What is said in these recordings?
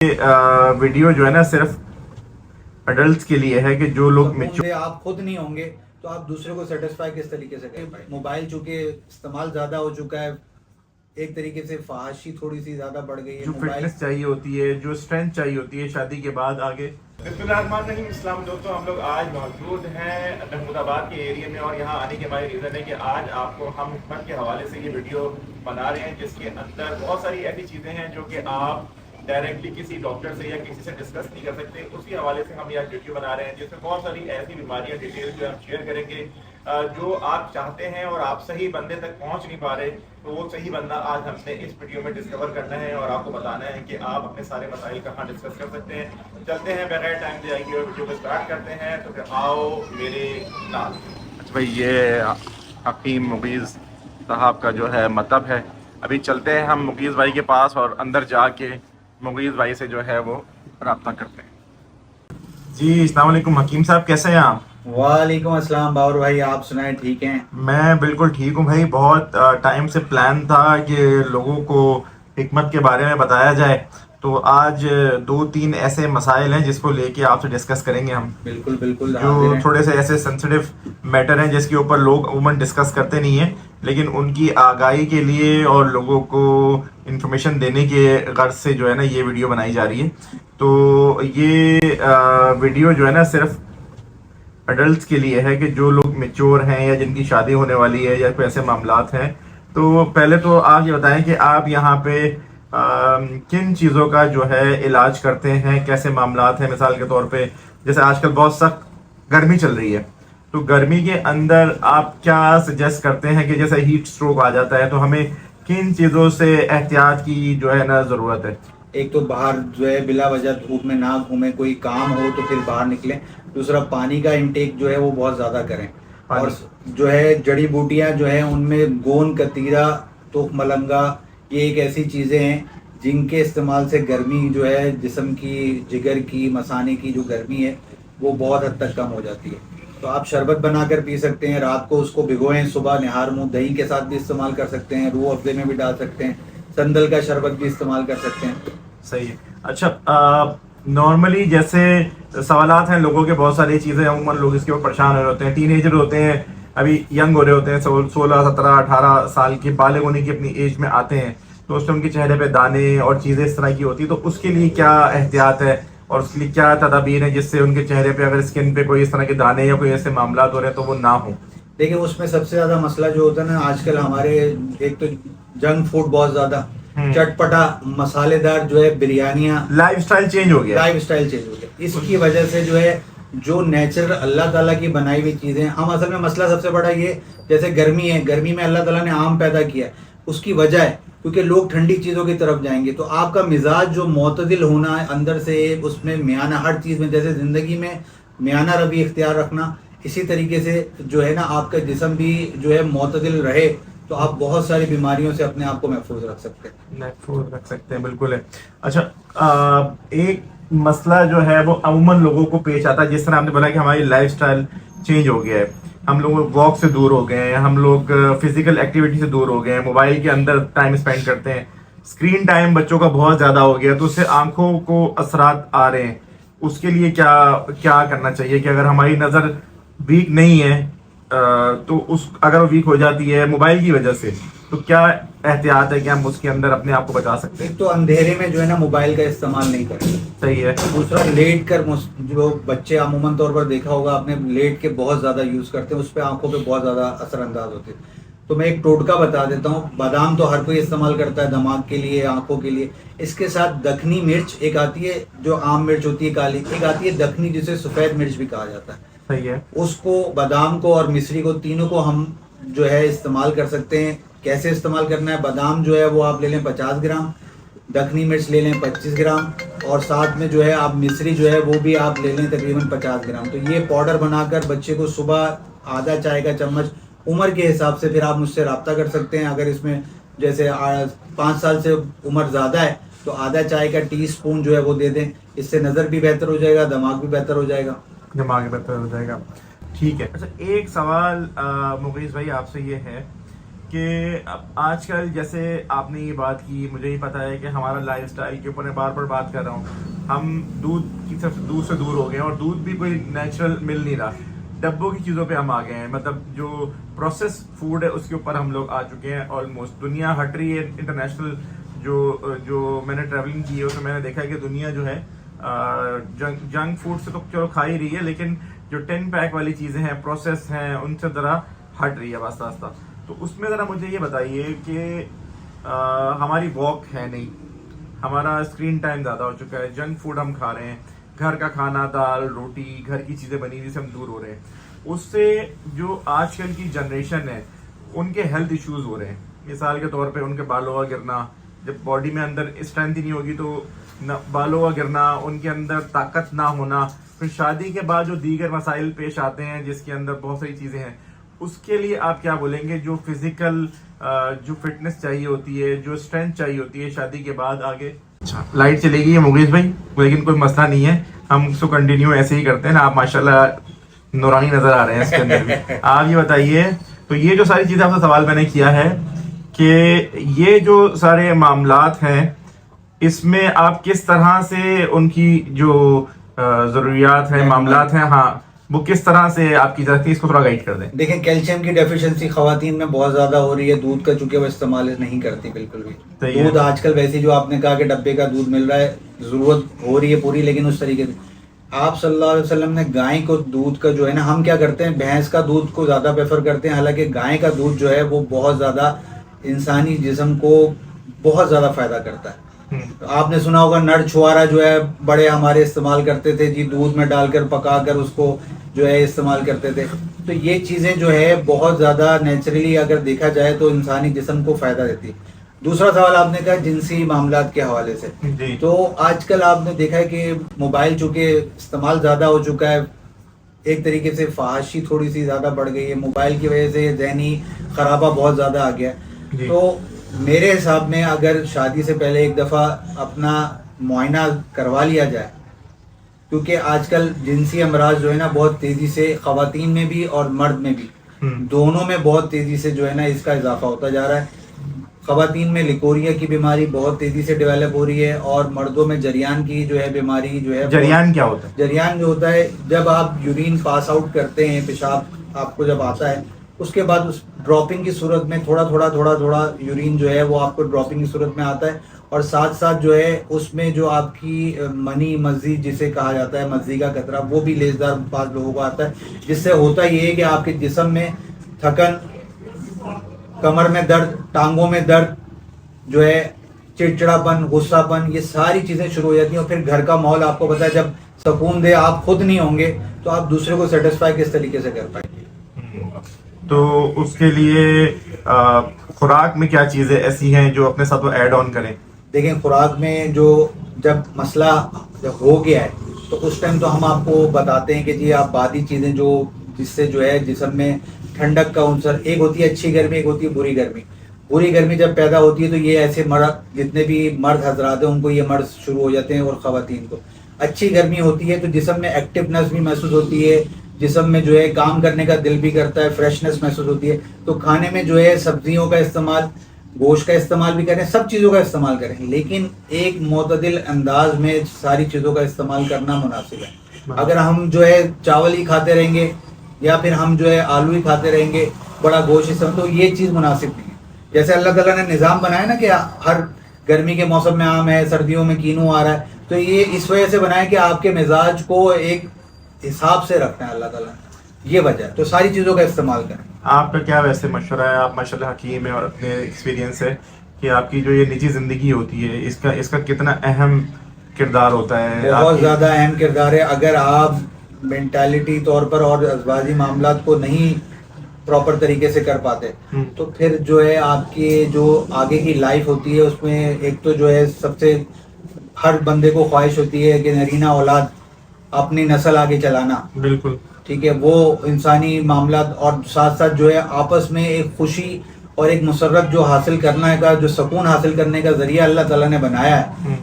Video جو ہے نا صرف اڈلٹس کے لیے ہے کہ جو لوگ آپ خود نہیں ہوں گے تو آپ دوسرے کو سیٹسفائی کس طریقے سے کر پائیں. موبائل چونکہ استعمال زیادہ ہو چکا ہے, ایک طریقے سے فحاشی تھوڑی سی زیادہ بڑھ گئی ہے. جو فٹنس چاہیے ہوتی ہے, جو اسٹرینتھ چاہیے ہوتی ہے شادی کے بعد آگے. بسم اللہ الرحمن الرحیم. السلام دوستوں, ہم لوگ آج موجود ہیں محمود آباد کے ایریا میں, اور یہاں آنے کے ہماری ریزن ہے کہ آج آپ کو ہم حکمت کے حوالے سے یہ ویڈیو بنا رہے ہیں جس کے اندر بہت ساری ایسی چیزیں ہیں جو کہ آپ ڈائریکٹلی کسی ڈاکٹر سے یا کسی سے ڈسکس نہیں کر سکتے. اسی حوالے سے ہم یہ ویڈیو بنا رہے ہیں جس میں بہت ساری ایسی بیماریاں ڈیٹیل جو ہم شیئر کریں گے جو آپ چاہتے ہیں اور آپ صحیح بندے تک پہنچ نہیں پا رہے, تو وہ صحیح بندہ آج ہم نے اس ویڈیو میں ڈسکور کرنا ہے اور آپ کو بتانا ہے کہ آپ اپنے سارے مسائل کہاں ڈسکس کر سکتے ہیں. چلتے ہیں بغیر ٹائم دے آئیے اور ویڈیو کو اسٹارٹ کرتے ہیں. تو پھر آؤ میرے نال. اچھا بھائی, یہ حکیم مغیث صاحب کا جو ہے مطلب ہے. ابھی چلتے ہیں ہم مغیث بھائی کے پاس اور اندر جا کے مغیث بھائی سے جو ہے وہ رابطہ کرتے ہیں. جی السلام علیکم حکیم صاحب, کیسے ہیں آپ؟ وعلیکم السلام باور بھائی, آپ سنائیں ٹھیک ہیں؟ میں بالکل ٹھیک ہوں بھائی. بہت ٹائم سے پلان تھا کہ لوگوں کو حکمت کے بارے میں بتایا جائے, تو آج 2-3 ایسے مسائل ہیں جس کو لے کے آپ سے ڈسکس کریں گے ہم. بالکل بالکل, جو تھوڑے سے ایسے سینسیٹیو میٹر ہیں جس کے اوپر لوگ عموماً ڈسکس کرتے نہیں ہیں, لیکن ان کی آگاہی کے لیے اور لوگوں کو انفارمیشن دینے کے غرض سے جو ہے نا یہ ویڈیو بنائی جا رہی ہے. تو یہ ویڈیو جو ہے نا صرف اڈلٹس کے لیے ہے کہ جو لوگ میچور ہیں یا جن کی شادی ہونے والی ہے یا کوئی ایسے معاملات ہیں. تو پہلے تو آپ یہ بتائیں کہ آپ یہاں پہ کن چیزوں کا جو ہے علاج کرتے ہیں, کیسے معاملات ہیں. مثال کے طور پہ جیسے آج کل بہت سخت گرمی چل رہی ہے, تو گرمی کے اندر آپ کیا سجیسٹ کرتے ہیں کہ جیسے ہیٹ سٹروک آ جاتا ہے تو ہمیں کن چیزوں سے احتیاط کی جو ہے نا ضرورت ہے؟ ایک تو باہر جو ہے بلا وجہ دھوپ میں نہ گھومیں, کوئی کام ہو تو پھر باہر نکلیں. دوسرا پانی کا انٹیک جو ہے وہ بہت زیادہ کریں. اور جو ہے جڑی بوٹیاں جو ہیں ان میں گون کتیرا, توخ ملنگا, یہ ایک ایسی چیزیں ہیں جن کے استعمال سے گرمی جو ہے جسم کی, جگر کی, مثانے کی جو گرمی ہے وہ بہت حد تک کم ہو جاتی ہے. تو آپ شربت بنا کر پی سکتے ہیں, رات کو اس کو بھگوئیں, صبح نہار منہ دہی کے ساتھ بھی استعمال کر سکتے ہیں, روح افزے میں بھی ڈال سکتے ہیں, سندل کا شربت بھی استعمال کر سکتے ہیں. صحیح ہے. اچھا نارملی جیسے سوالات ہیں لوگوں کے, بہت ساری چیزیں عموماً لوگ اس کے اوپر پریشان ہو رہے ہوتے ہیں. ٹین ایجر ہوتے ہیں, ابھی ینگ ہو رہے ہوتے ہیں, 16, 17, 18 سال کے بالغ ہونے کی اپنی ایج میں آتے ہیں, تو اس میں ان کے چہرے پہ دانے اور چیزیں اس طرح کی ہوتی ہیں. تو اس کے لیے کیا احتیاط ہے اور اس کے لیے کیا تدابیر ہیں جس سے ان کے چہرے پہ اگر اسکن پہ کوئی اس طرح کے دانے یا کوئی ایسے معاملات ہو رہے ہیں تو وہ نہ ہوں؟ دیکھیں اس میں سب سے زیادہ مسئلہ جو ہوتا ہے نا آج کل ہمارے, ایک تو جنک فوڈ بہت زیادہ, چٹ پٹا مسالے دار جو ہے بریانیاں, لائف اسٹائل چینج ہو گیا. اس کی وجہ سے جو ہے جو نیچرل اللہ تعالیٰ کی بنائی ہوئی چیزیں, ہم اصل میں مسئلہ سب سے بڑا یہ, جیسے گرمی ہے, گرمی میں اللہ تعالیٰ نے آم پیدا کیا, اس کی وجہ ہے کیونکہ لوگ ٹھنڈی چیزوں کی طرف جائیں گے. تو آپ کا مزاج جو معتدل ہونا ہے اندر سے, اس میں میانہ ہر چیز میں, جیسے زندگی میں میانہ روی اختیار رکھنا, اسی طریقے سے جو ہے نا آپ کا جسم بھی جو ہے معتدل رہے تو آپ بہت ساری بیماریوں سے اپنے آپ کو محفوظ رکھ سکتے ہیں. بالکل ہے. اچھا ایک مسئلہ جو ہے وہ عموماً لوگوں کو پیش آتا ہے, جس طرح آپ نے بولا کہ ہماری لائف سٹائل چینج ہو گیا ہے, ہم لوگ واک سے دور ہو گئے ہیں, ہم لوگ فزیکل ایکٹیویٹی سے دور ہو گئے ہیں, موبائل کے اندر ٹائم اسپینڈ کرتے ہیں, اسکرین ٹائم بچوں کا بہت زیادہ ہو گیا, تو اس سے آنکھوں کو اثرات آ رہے ہیں. اس کے لیے کیا کرنا چاہیے کہ اگر ہماری نظر ویک نہیں ہے تو اگر وہ ویک ہو جاتی ہے موبائل کی وجہ سے, تو کیا احتیاط ہے کہ ہم اس کے اندر اپنے آپ کو بچا سکتے ہیں؟ ایک تو اندھیرے میں جو ہے نا موبائل کا استعمال نہیں کریں. صحیح ہے. دوسرا لیٹ کر, جو بچے عموماً طور پر دیکھا ہوگا آپ نے, لیٹ کے بہت زیادہ یوز کرتے ہیں, اس پہ آنکھوں پہ بہت زیادہ اثر انداز ہوتے ہیں. تو میں ایک ٹوٹکا بتا دیتا ہوں. بادام تو ہر کوئی استعمال کرتا ہے دماغ کے لیے, آنکھوں کے لیے. اس کے ساتھ دکنی مرچ ایک آتی ہے جو عام مرچ ہوتی ہے کالی, ایک آتی ہے دکنی جسے سفید مرچ بھی کہا جاتا ہے. صحیح ہے. اس کو, بادام کو اور مصری کو, تینوں کو ہم جو ہے استعمال کر سکتے ہیں. کیسے استعمال کرنا ہے؟ بادام جو ہے وہ آپ لے لیں 50 گرام, دکنی مرچ لے لیں 25 گرام, اور ساتھ میں جو ہے آپ مصری جو ہے وہ بھی آپ لے لیں تقریباً 50 گرام. تو یہ پاؤڈر بنا کر بچے کو صبح آدھا چائے کا چمچ, عمر کے حساب سے پھر آپ مجھ سے رابطہ کر سکتے ہیں. اگر اس میں جیسے 5 سال سے عمر زیادہ ہے تو آدھا چائے کا ٹی اسپون جو ہے وہ دے دیں. اس سے نظر بھی بہتر ہو جائے گا, دماغ بھی بہتر ہو جائے گا. ٹھیک ہے. اچھا ایک سوال مغیث بھائی آپ سے یہ ہے کہ آج کل جیسے آپ نے یہ بات کی، مجھے یہ پتا ہے کہ ہمارا لائف اسٹائل کے اوپر میں بار بار بات کر رہا ہوں، ہم دودھ کی طرف دودھ سے دور ہو گئے ہیں، اور دودھ بھی کوئی نیچرل مل نہیں رہا، ڈبوں کی چیزوں پہ ہم آ گئے ہیں، مطلب جو پروسیس فوڈ ہے اس کے اوپر ہم لوگ آ چکے ہیں آلموسٹ. دنیا ہٹ رہی ہے انٹرنیشنل. جو میں نے ٹریولنگ کی ہے اس میں میں نے دیکھا ہے کہ دنیا جو ہے جنک فوڈ سے تو چلو کھا ہی رہی ہے، لیکن جو 10 پیک والی چیزیں ہیں، پروسیس ہیں، ان سے ذرا ہٹ رہی ہے آہستہ آہستہ. تو اس میں ذرا مجھے یہ بتائیے کہ ہماری واک ہے نہیں، ہمارا اسکرین ٹائم زیادہ ہو چکا ہے، جنک فوڈ ہم کھا رہے ہیں، گھر کا کھانا، دال روٹی، گھر کی چیزیں بنی ہوئی سے ہم دور ہو رہے ہیں. اس سے جو آج کل کی جنریشن ہے ان کے ہیلتھ ایشوز ہو رہے ہیں. مثال کے طور پہ ان کے بالوں کا گرنا، جب باڈی میں اندر اسٹرینتھ ہی نہیں ہوگی تو بالوں کا گرنا، ان کے اندر طاقت نہ ہونا، پھر شادی کے بعد جو دیگر مسائل پیش آتے ہیں جس کے اندر بہت ساری چیزیں ہیں، اس کے لیے آپ کیا بولیں گے؟ جو فزیکل جو فٹنس چاہیے ہوتی ہے، جو اسٹرینتھ چاہیے ہوتی ہے شادی کے بعد آگے. اچھا لائٹ چلے گئی ہے مغیث بھائی، لیکن کوئی مسئلہ نہیں ہے، ہم اس کو کنٹینیو ایسے ہی کرتے ہیں نا. آپ ماشاءاللہ نورانی نظر آ رہے ہیں اس کے اندر بھی. آپ یہ بتائیے، تو یہ جو ساری چیزیں آپ سے سوال میں نے کیا ہے کہ یہ جو سارے معاملات ہیں اس میں آپ کس طرح سے ان کی جو ضروریات ہیں، معاملات ہیں، ہاں وہ کس طرح سے آپ کی جاتی ہے، اس کو تھوڑا گائیڈ کر دیں. دیکھیں کیلشیم کی ڈیفیشنسی خواتین میں بہت زیادہ ہو رہی ہے دودھ کا، چونکہ وہ استعمال نہیں کرتی بالکل بھی. دودھ آج کل ویسے جو آپ نے کہا کہ ڈبے کا دودھ مل رہا ہے، ضرورت ہو رہی ہے پوری، لیکن اس طریقے سے آپ صلی اللہ علیہ وسلم نے گائے کو دودھ کا جو ہے نا، ہم کیا کرتے ہیں بھینس کا دودھ کو زیادہ پریفر کرتے ہیں، حالانکہ گائے کا دودھ جو ہے وہ بہت زیادہ انسانی جسم کو بہت زیادہ فائدہ کرتا ہے. آپ نے سنا ہوگا نر چھوارا جو ہے بڑے ہمارے استعمال کرتے تھے جی، دودھ میں ڈال کر پکا کر اس کو جو ہے استعمال کرتے تھے. تو یہ چیزیں جو ہے بہت زیادہ نیچرلی اگر دیکھا جائے تو انسانی جسم کو فائدہ دیتی ہے. دوسرا سوال آپ نے کہا جنسی معاملات کے حوالے سے، تو آج کل آپ نے دیکھا ہے کہ موبائل چونکہ استعمال زیادہ ہو چکا ہے، ایک طریقے سے فحاشی تھوڑی سی زیادہ بڑھ گئی ہے، موبائل کی وجہ سے ذہنی خرابہ بہت زیادہ آ گیا ہے. تو میرے حساب میں اگر شادی سے پہلے ایک دفعہ اپنا معائنہ کروا لیا جائے، کیونکہ آج کل جنسی امراض جو ہے نا بہت تیزی سے خواتین میں بھی اور مرد میں بھی دونوں میں بہت تیزی سے جو ہے نا اس کا اضافہ ہوتا جا رہا ہے. خواتین میں لیکوریا کی بیماری بہت تیزی سے ڈیولپ ہو رہی ہے، اور مردوں میں جریان کی جو ہے بیماری جو ہے. جریان کیا ہوتا ہے؟ جریان جو ہوتا ہے جب آپ یورین پاس آؤٹ کرتے ہیں، پیشاب آپ کو جب آتا ہے، اس کے بعد اس ڈراپنگ کی صورت میں تھوڑا تھوڑا یورین جو ہے وہ آپ کو ڈراپنگ کی صورت میں آتا ہے، اور ساتھ ساتھ جو ہے اس میں جو آپ کی منی مزی جسے کہا جاتا ہے، مزی کا قطرہ، وہ بھی لیزدار بعض لوگوں کو آتا ہے، جس سے ہوتا یہ ہے کہ آپ کے جسم میں تھکن، کمر میں درد، ٹانگوں میں درد جو ہے، چڑچڑا پن، غصہ پن، یہ ساری چیزیں شروع ہو جاتی ہیں. اور پھر گھر کا ماحول آپ کو پتا ہے جب سکون دے آپ خود نہیں ہوں گے تو آپ دوسرے کو سیٹسفائی کس طریقے سے کر پائیں گے. تو اس کے لیے خوراک میں کیا چیزیں ایسی ہیں جو اپنے ساتھ وہ ایڈ آن کریں؟ دیکھیں خوراک میں جو جب مسئلہ جب ہو گیا ہے تو اس ٹائم تو ہم آپ کو بتاتے ہیں کہ جی آپ بادی چیزیں جو جس سے جو ہے جسم میں ٹھنڈک کا عنصر، ایک ہوتی ہے اچھی گرمی، ایک ہوتی ہے بری گرمی. بری گرمی جب پیدا ہوتی ہے تو یہ ایسے مرد جتنے بھی مرد حضرات ہیں ان کو یہ مرض شروع ہو جاتے ہیں، اور خواتین کو اچھی گرمی ہوتی ہے تو جسم میں ایکٹیونیس بھی محسوس ہوتی ہے، جسم میں جو ہے کام کرنے کا دل بھی کرتا ہے، فریشنس محسوس ہوتی ہے. تو کھانے میں جو ہے سبزیوں کا استعمال، گوشت کا استعمال بھی کریں، سب چیزوں کا استعمال کریں، لیکن ایک معتدل انداز میں ساری چیزوں کا استعمال کرنا مناسب ہے. اگر ہم جو ہے چاول ہی کھاتے رہیں گے یا پھر ہم جو ہے آلو ہی کھاتے رہیں گے، بڑا گوشت استعمال، تو یہ چیز مناسب نہیں ہے. جیسے اللہ تعالیٰ نے نظام بنایا نا کہ ہر گرمی کے موسم میں آم ہے، سردیوں میں کینو آ رہا ہے، تو یہ اس وجہ سے بنایا کہ آپ کے مزاج کو ایک حساب سے رکھنا ہے اللہ تعالیٰ نے، یہ وجہ ہے. تو ساری چیزوں کا استعمال کریں. آپ کا کیا ویسے مشورہ ہے؟ آپ ماشاءاللہ حکیم ہیں اور اپنے ایکسپیرینس ہے کہ آپ کی جو یہ نجی زندگی ہوتی ہے اس کا کتنا اہم کردار ہوتا ہے؟ بہت زیادہ اہم کردار ہے. اگر آپ مینٹالٹی طور پر اور ازواجی معاملات کو نہیں پراپر طریقے سے کر پاتے تو پھر جو ہے آپ کی جو آگے کی لائف ہوتی ہے اس میں ایک تو جو ہے سب سے ہر بندے کو خواہش ہوتی ہے کہ نرینہ اولاد، اپنی نسل آگے چلانا. بالکل ٹھیک ہے، وہ انسانی معاملات اور ساتھ ساتھ جو ہے آپس میں ایک خوشی اور ایک مسرت جو حاصل کرنا کا، جو سکون حاصل کرنے کا ذریعہ اللہ تعالیٰ نے بنایا ہے،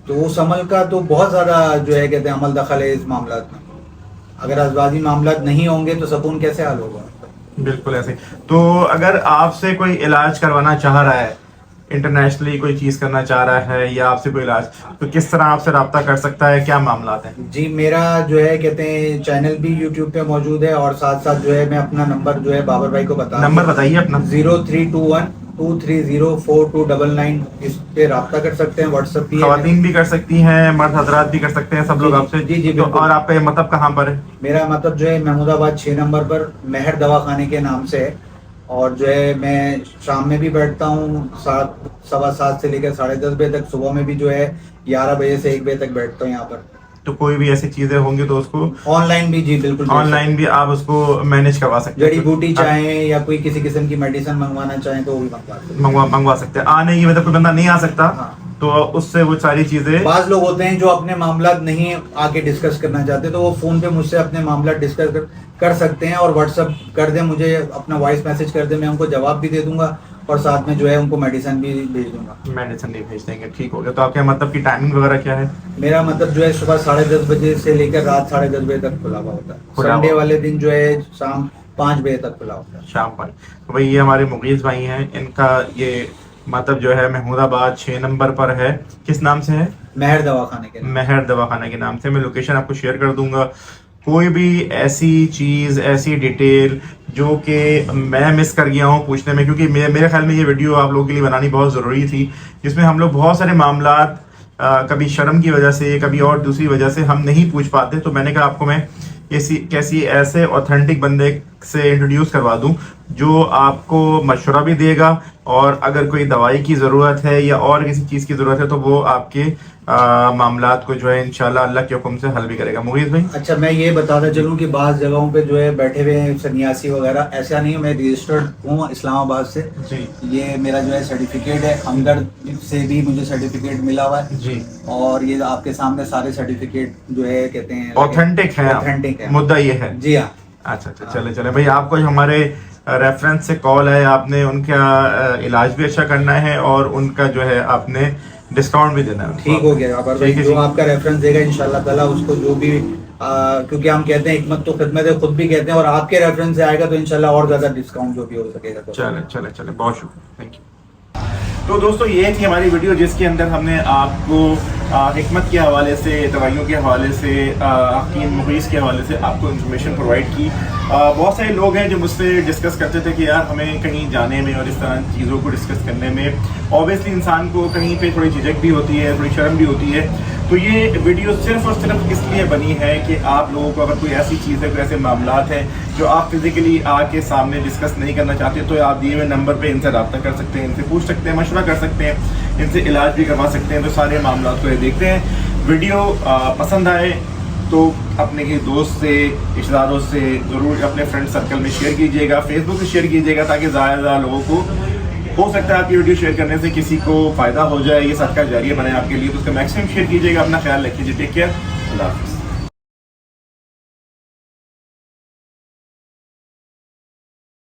تو اس عمل کا تو بہت زیادہ جو ہے کہتے ہیں عمل دخل ہے اس معاملات میں. اگر ازواجی معاملات نہیں ہوں گے تو سکون کیسے حال ہوگا؟ بالکل ایسے. تو اگر آپ سے کوئی علاج کروانا چاہ رہا ہے, انٹرنیشنلی کوئی چیز کرنا چاہ رہا ہے یا آپ سے کوئی علاج, تو کس طرح آپ سے رابطہ کر سکتا ہے, کیا معاملات ہیں؟ جی میرا جو ہے کہتے ہیں چینل بھی یوٹیوب پہ موجود ہے, اور ساتھ ساتھ جو ہے میں اپنا نمبر جو ہے بابر بھائی کو بتا, نمبر بتائیے اپنا. 0321230299, اس پہ رابطہ کر سکتے ہیں. واٹس ایپ بھی, خواتین بھی کر سکتی ہیں, مرد حضرات بھی کر سکتے ہیں, سب لوگ آپ سے. جی تو اور آپ کا مطلب کہاں پر ہے؟ میرا مطلب جو ہے محمود آباد 6 نمبر پر مہر دواخانے کے نام سے ہے, اور جو ہے میں شام میں بھی بیٹھتا ہوں 7:15 سے لے کر 10:30 بجے تک, صبح میں بھی جو ہے 11 بجے سے 1 بجے تک بیٹھتا ہوں یہاں پر. تو کوئی بھی ایسی چیزیں ہوں گی تو اس کو آن لائن بھی, جی بالکل آن لائن بھی آپ اس کو مینیج کروا سکتے ہیں. جڑی بوٹی چاہیں یا کوئی کسی قسم کی میڈیسن منگوانا چاہیں تو وہ بھی منگوا سکتے ہیں. آنے کی مطلب کوئی بندہ نہیں آ سکتا تو اس سے وہ ساری چیزیں. بعض لوگ ہوتے ہیں جو اپنے معاملات نہیں آ کے ڈسکس کرنا چاہتے, تو وہ فون پہ مجھ سے اپنے معاملات ڈسکس کر سکتے ہیں, اور واٹس ایپ کر دیں مجھے, اپنا وائس میسج کر دیں, میں ان کو جواب بھی دے دوں گا, اور ساتھ میں جو ہے ان کو میڈیسن بھی بھیج دوں گا. میڈیسن نہیں بھیج دیں گے, ٹھیک ہو گیا. تو آپ کے مطلب کی ٹائمنگ وغیرہ کیا ہے؟ میرا مطلب جو ہے صبح 10:30 بجے سے لے کر رات 10:30 بجے تک کھلا ہوا ہوتا ہے. سنڈے والے دن جو ہے شام 5 بجے تک کھلا ہوتا ہے. شام 5. تو بھائی یہ ہمارے مغیث بھائی ہیں, ان کا یہ مطلب جو ہے محمود آباد 6 نمبر پر ہے. کس نام سے ہے؟ مہر دواخانے کے نام. مہر دواخانہ کے نام سے. میں لوکیشن آپ کو شیئر کر دوں گا. کوئی بھی ایسی چیز, ایسی ڈیٹیل جو کہ میں مس کر گیا ہوں پوچھنے میں, کیونکہ میرے خیال میں یہ ویڈیو آپ لوگوں کے لیے بنانی بہت ضروری تھی, جس میں ہم لوگ بہت سارے معاملات کبھی شرم کی وجہ سے, کبھی اور دوسری وجہ سے ہم نہیں پوچھ پاتے. تو میں نے کہا آپ کو میں کیسی ایسے اوتھینٹک بندے سے انٹروڈیوس کروا دوں جو آپ کو مشورہ بھی دے گا, اور اگر کوئی دوائی کی ضرورت ہے یا اور کسی چیز کی ضرورت ہے تو وہ آپ کے معاملات کو جو ہے انشاءاللہ اللہ کے حکم سے حل بھی کرے گا. مغیث بھائی اچھا میں یہ بتاتا چلوں کہ بعض جگہوں پہ جو ہے بیٹھے ہوئے ہیں سنیاسی وغیرہ, ایسا نہیں ہے. میں رجسٹرڈ ہوں اسلام آباد سے. جی. یہ میرا جو ہے سرٹیفکیٹ ہے, ہمدرد سے بھی مجھے سرٹیفکیٹ ملا ہوا ہے. جی. اور یہ آپ کے سامنے سارے سرٹیفکیٹ جو ہے کہتے ہیں اوتھینٹک ہے. اوتھینٹک ہے, مدعا یہ ہے. جی ہاں. اچھا چلے بھائی, آپ کو ہمارے ریفرنس سے کال ہے, آپ نے ان کا علاج بھی اچھا کرنا ہے اور ان کا جو ہے آپ نے ڈسکاؤنٹ بھی دینا ہے. ٹھیک ہو گیا بھائی, جو آپ کا ریفرنس دے گا انشاءاللہ تعالیٰ اس کو جو بھی, کیونکہ ہم کہتے ہیں حکمت تو خدمت ہے, خود بھی کہتے ہیں, اور آپ کے ریفرنس سے آئے گا تو انشاءاللہ اور زیادہ ڈسکاؤنٹ جو بھی ہو سکے گا. چلے بہت شکریہ, تھینک یو. تو دوستو یہ تھی ہماری ویڈیو, جس کے اندر ہم نے آپ کو حکمت کے حوالے سے, دوائیوں کے حوالے سے, حکیم مغیث کے حوالے سے آپ کو انفارمیشن پرووائڈ کی. بہت سارے لوگ ہیں جو مجھ سے ڈسکس کرتے تھے کہ یار ہمیں کہیں جانے میں اور اس طرح چیزوں کو ڈسکس کرنے میں اوبیسلی انسان کو کہیں پہ تھوڑی جھجک بھی ہوتی ہے, تھوڑی شرم بھی ہوتی ہے. تو یہ ویڈیو صرف اور صرف اس لیے بنی ہے کہ آپ لوگوں کو اگر کوئی ایسی چیز ہے, کوئی ایسے معاملات ہیں جو آپ فزیکلی آ کے سامنے ڈسکس نہیں کرنا چاہتے, تو آپ دیے ہوئے نمبر پہ ان سے رابطہ کر سکتے ہیں, ان سے پوچھ سکتے ہیں, مشورہ کر سکتے ہیں, ان سے علاج بھی کروا سکتے ہیں. تو سارے معاملات کو یہ دیکھتے ہیں. ویڈیو پسند آئے تو اپنے کے دوست سے, رشتہ داروں سے ضرور اپنے فرینڈ سرکل میں شیئر کیجیے گا, فیس بک پہ شیئر کیجیے گا, تاکہ زیادہ لوگوں کو ہو سکتا ہے آپ کی ویڈیو شیئر کرنے سے کسی کو فائدہ ہو جائے, یہ صدقہ جاریہ بنے آپ کے لیے. تو اس کا میکسیمم شیئر کیجیے گا. اپنا خیال رکھیے. Take care. اللہ حافظ.